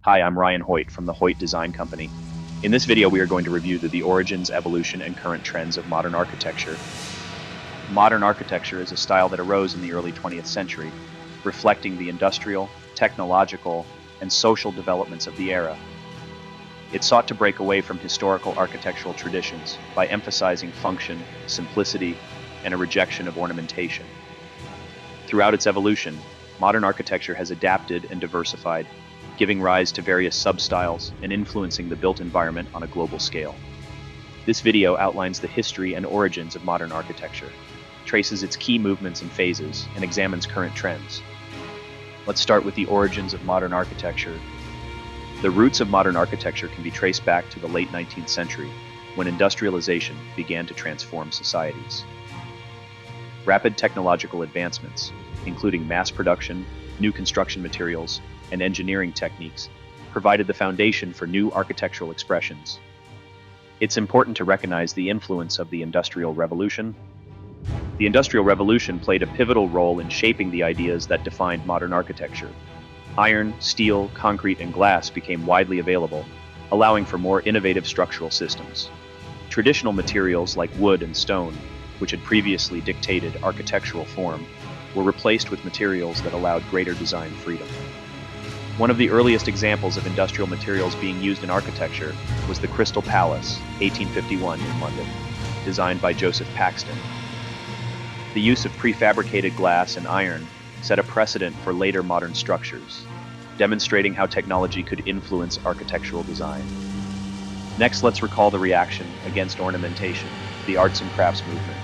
Hi, I'm Ryan Hoyt from the Hoyt Design Company. In this video, we are going to review the origins, evolution, and current trends of modern architecture. Modern architecture is a style that arose in the early 20th century, reflecting the industrial, technological, and social developments of the era. It sought to break away from historical architectural traditions by emphasizing function, simplicity, and a rejection of ornamentation. Throughout its evolution, modern architecture has adapted and diversified, giving rise to various substyles and influencing the built environment on a global scale. This video outlines the history and origins of modern architecture, traces its key movements and phases, and examines current trends. Let's start with the origins of modern architecture. The roots of modern architecture can be traced back to the late 19th century, when industrialization began to transform societies. Rapid technological advancements, including mass production, new construction materials, and engineering techniques, provided the foundation for new architectural expressions. It's important to recognize the influence of the Industrial Revolution. The Industrial Revolution played a pivotal role in shaping the ideas that defined modern architecture. Iron, steel, concrete, and glass became widely available, allowing for more innovative structural systems. Traditional materials like wood and stone, which had previously dictated architectural form, were replaced with materials that allowed greater design freedom. One of the earliest examples of industrial materials being used in architecture was the Crystal Palace, 1851 in London, designed by Joseph Paxton. The use of prefabricated glass and iron set a precedent for later modern structures, demonstrating how technology could influence architectural design. Next, let's recall the reaction against ornamentation, the arts and crafts movement.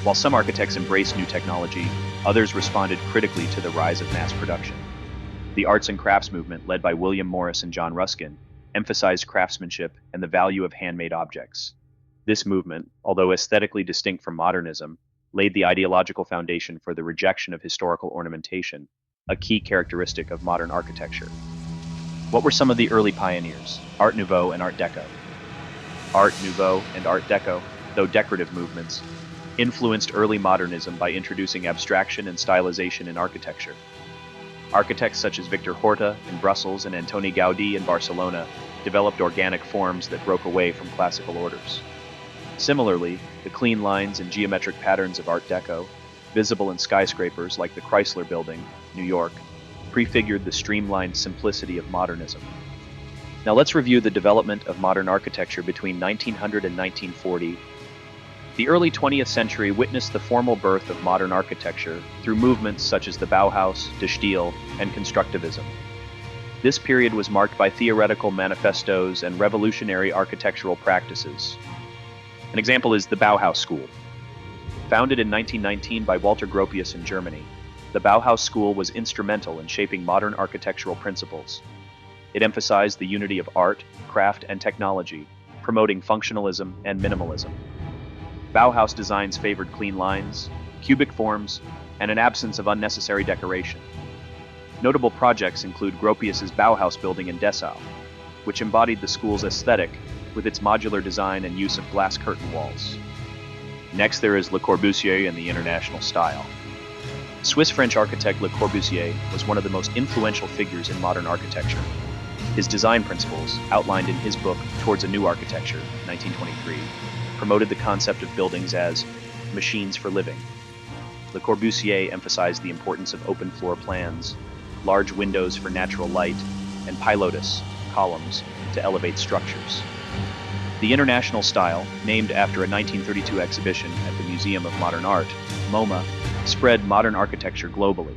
While some architects embraced new technology, others responded critically to the rise of mass production. The arts and crafts movement, led by William Morris and John Ruskin, emphasized craftsmanship and the value of handmade objects. This movement, although aesthetically distinct from modernism, laid the ideological foundation for the rejection of historical ornamentation, a key characteristic of modern architecture. What were some of the early pioneers? Art Nouveau and Art Deco. Art Nouveau and Art Deco, though decorative movements, influenced early modernism by introducing abstraction and stylization in architecture. Architects such as Victor Horta in Brussels and Antoni Gaudí in Barcelona developed organic forms that broke away from classical orders. Similarly, the clean lines and geometric patterns of Art Deco, visible in skyscrapers like the Chrysler Building, New York, prefigured the streamlined simplicity of modernism. Now let's review the development of modern architecture between 1900 and 1940. The early 20th century witnessed the formal birth of modern architecture through movements such as the Bauhaus, De Stijl, and Constructivism. This period was marked by theoretical manifestos and revolutionary architectural practices. An example is the Bauhaus School. Founded in 1919 by Walter Gropius in Germany, the Bauhaus School was instrumental in shaping modern architectural principles. It emphasized the unity of art, craft, and technology, promoting functionalism and minimalism. Bauhaus designs favored clean lines, cubic forms, and an absence of unnecessary decoration. Notable projects include Gropius's Bauhaus building in Dessau, which embodied the school's aesthetic with its modular design and use of glass curtain walls. Next, there is Le Corbusier and the International style. Swiss-French architect Le Corbusier was one of the most influential figures in modern architecture. His design principles, outlined in his book Towards a New Architecture, 1923, promoted the concept of buildings as machines for living. Le Corbusier emphasized the importance of open floor plans, large windows for natural light, and pilotis, columns, to elevate structures. The International style, named after a 1932 exhibition at the Museum of Modern Art, MoMA, spread modern architecture globally.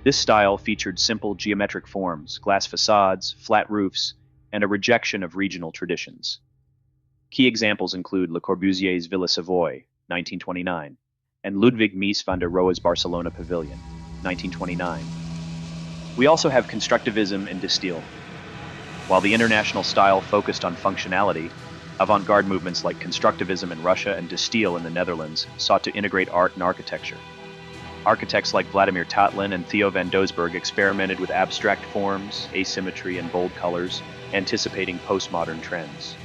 This style featured simple geometric forms, glass facades, flat roofs, and a rejection of regional traditions. Key examples include Le Corbusier's Villa Savoy, 1929, and Ludwig Mies van der Rohe's Barcelona Pavilion, 1929. We also have Constructivism and De Stijl. While the International style focused on functionality, avant-garde movements like Constructivism in Russia and De Stijl in the Netherlands sought to integrate art and architecture. Architects like Vladimir Tatlin and Theo van Doesburg experimented with abstract forms, asymmetry, and bold colors, anticipating postmodern trends.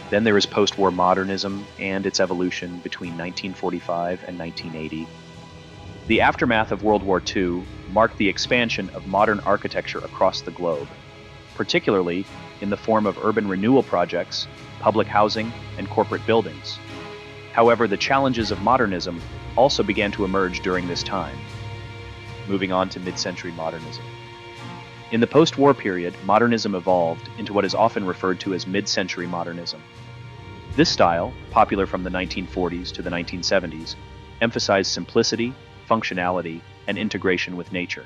Then there is post-war modernism and its evolution between 1945 and 1980. The aftermath of World War II marked the expansion of modern architecture across the globe, particularly in the form of urban renewal projects, public housing, and corporate buildings. However, the challenges of modernism also began to emerge during this time. Moving on to mid-century modernism. In the post-war period, modernism evolved into what is often referred to as mid-century modernism. This style, popular from the 1940s to the 1970s, emphasized simplicity, functionality, and integration with nature.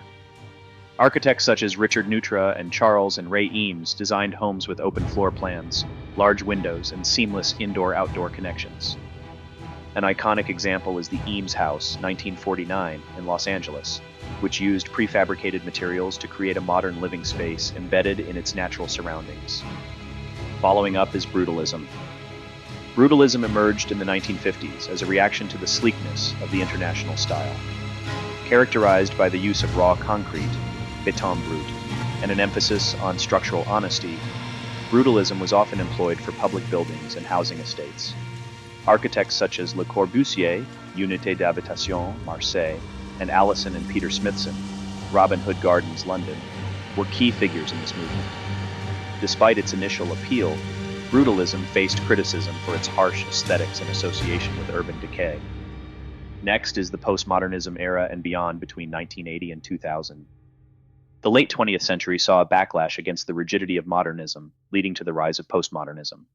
Architects such as Richard Neutra and Charles and Ray Eames designed homes with open floor plans, large windows, and seamless indoor-outdoor connections. An iconic example is the Eames House, 1949, in Los Angeles, which used prefabricated materials to create a modern living space embedded in its natural surroundings. Following up is brutalism. Brutalism emerged in the 1950s as a reaction to the sleekness of the international style. Characterized by the use of raw concrete, béton brut, and an emphasis on structural honesty, brutalism was often employed for public buildings and housing estates. Architects such as Le Corbusier, Unité d'Habitation, Marseille, and Allison and Peter Smithson, Robin Hood Gardens, London, were key figures in this movement. Despite its initial appeal, brutalism faced criticism for its harsh aesthetics and association with urban decay. Next is the postmodernism era and beyond between 1980 and 2000. The late 20th century saw a backlash against the rigidity of modernism, leading to the rise of postmodernism.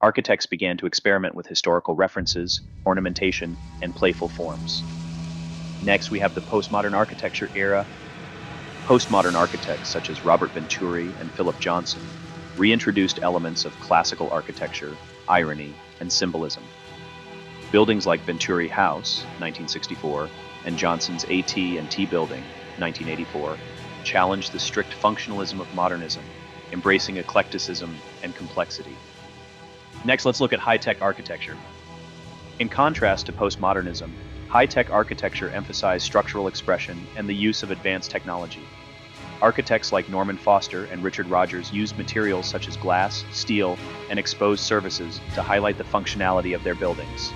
Architects began to experiment with historical references, ornamentation, and playful forms. Next, we have the postmodern architecture era. Postmodern architects such as Robert Venturi and Philip Johnson reintroduced elements of classical architecture, irony, and symbolism. Buildings like Venturi House, 1964, and Johnson's AT&T Building, 1984, challenged the strict functionalism of modernism, embracing eclecticism and complexity. Next, let's look at high-tech architecture. In contrast to postmodernism, high-tech architecture emphasized structural expression and the use of advanced technology. Architects like Norman Foster and Richard Rogers used materials such as glass, steel, and exposed surfaces to highlight the functionality of their buildings.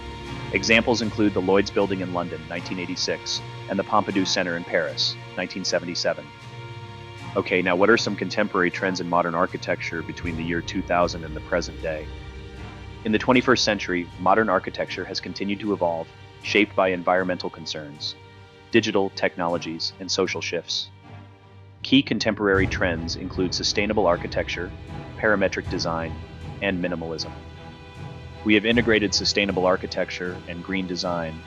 Examples include the Lloyd's Building in London, 1986, and the Pompidou Center in Paris, 1977. Okay, now what are some contemporary trends in modern architecture between the year 2000 and the present day? In the 21st century, modern architecture has continued to evolve, shaped by environmental concerns, digital technologies, and social shifts. Key contemporary trends include sustainable architecture, parametric design, and minimalism. We have integrated sustainable architecture and green design.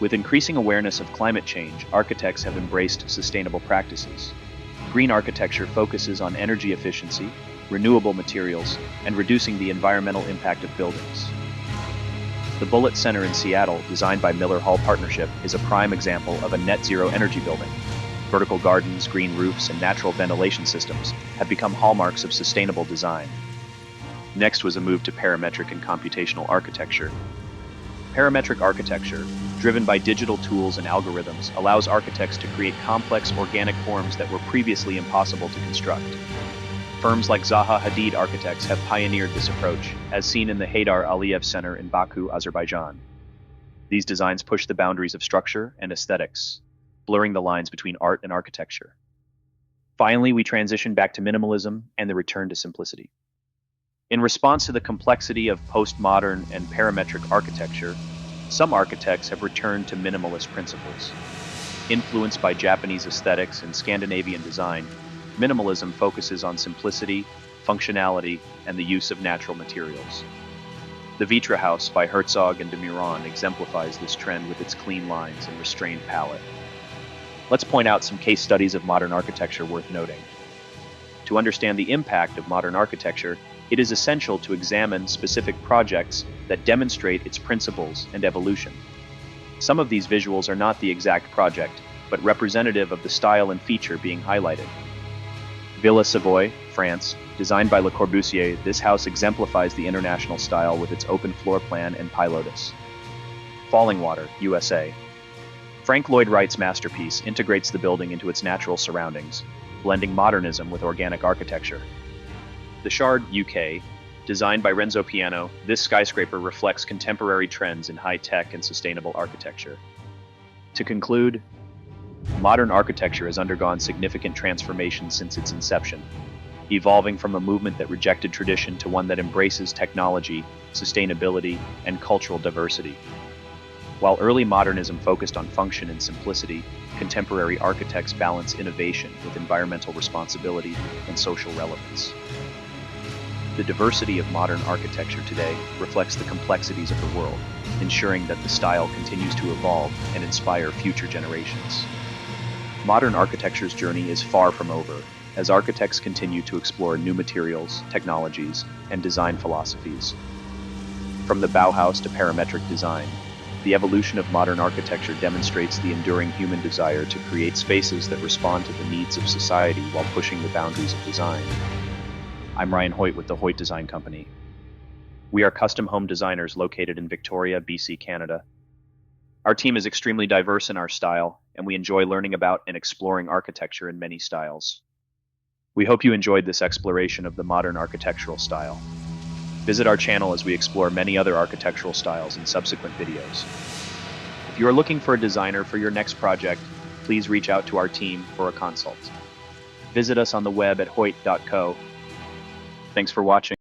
With increasing awareness of climate change, architects have embraced sustainable practices. Green architecture focuses on energy efficiency, renewable materials, and reducing the environmental impact of buildings. The Bullitt Center in Seattle, designed by Miller Hall Partnership, is a prime example of a net zero energy building. Vertical gardens, green roofs, and natural ventilation systems have become hallmarks of sustainable design. Next was a move to parametric and computational architecture. Parametric architecture, driven by digital tools and algorithms, allows architects to create complex organic forms that were previously impossible to construct. Firms like Zaha Hadid Architects have pioneered this approach, as seen in the Haydar Aliyev Center in Baku, Azerbaijan. These designs push the boundaries of structure and aesthetics, blurring the lines between art and architecture. Finally, we transition back to minimalism and the return to simplicity. In response to the complexity of postmodern and parametric architecture, some architects have returned to minimalist principles. Influenced by Japanese aesthetics and Scandinavian design, minimalism focuses on simplicity, functionality, and the use of natural materials. The Vitra House by Herzog and de Meuron exemplifies this trend with its clean lines and restrained palette. Let's point out some case studies of modern architecture worth noting. To understand the impact of modern architecture, it is essential to examine specific projects that demonstrate its principles and evolution. Some of these visuals are not the exact project, but representative of the style and feature being highlighted. Villa Savoye, France, designed by Le Corbusier, this house exemplifies the international style with its open floor plan and pilotis. Fallingwater, USA. Frank Lloyd Wright's masterpiece integrates the building into its natural surroundings, blending modernism with organic architecture. The Shard, UK, designed by Renzo Piano, this skyscraper reflects contemporary trends in high-tech and sustainable architecture. To conclude, Modern architecture has undergone significant transformation since its inception, evolving from a movement that rejected tradition to one that embraces technology, sustainability, and cultural diversity. While early modernism focused on function and simplicity, contemporary architects balance innovation with environmental responsibility and social relevance. The diversity of modern architecture today reflects the complexities of the world, ensuring that the style continues to evolve and inspire future generations. Modern architecture's journey is far from over, as architects continue to explore new materials, technologies, and design philosophies. From the Bauhaus to parametric design, the evolution of modern architecture demonstrates the enduring human desire to create spaces that respond to the needs of society while pushing the boundaries of design. I'm Ryan Hoyt with the Hoyt Design Company. We are custom home designers located in Victoria, BC, Canada. Our team is extremely diverse in our style, and we enjoy learning about and exploring architecture in many styles. We hope you enjoyed this exploration of the modern architectural style. Visit our channel as we explore many other architectural styles in subsequent videos. If you are looking for a designer for your next project, please reach out to our team for a consult. Visit us on the web at hoyt.co. Thanks for watching.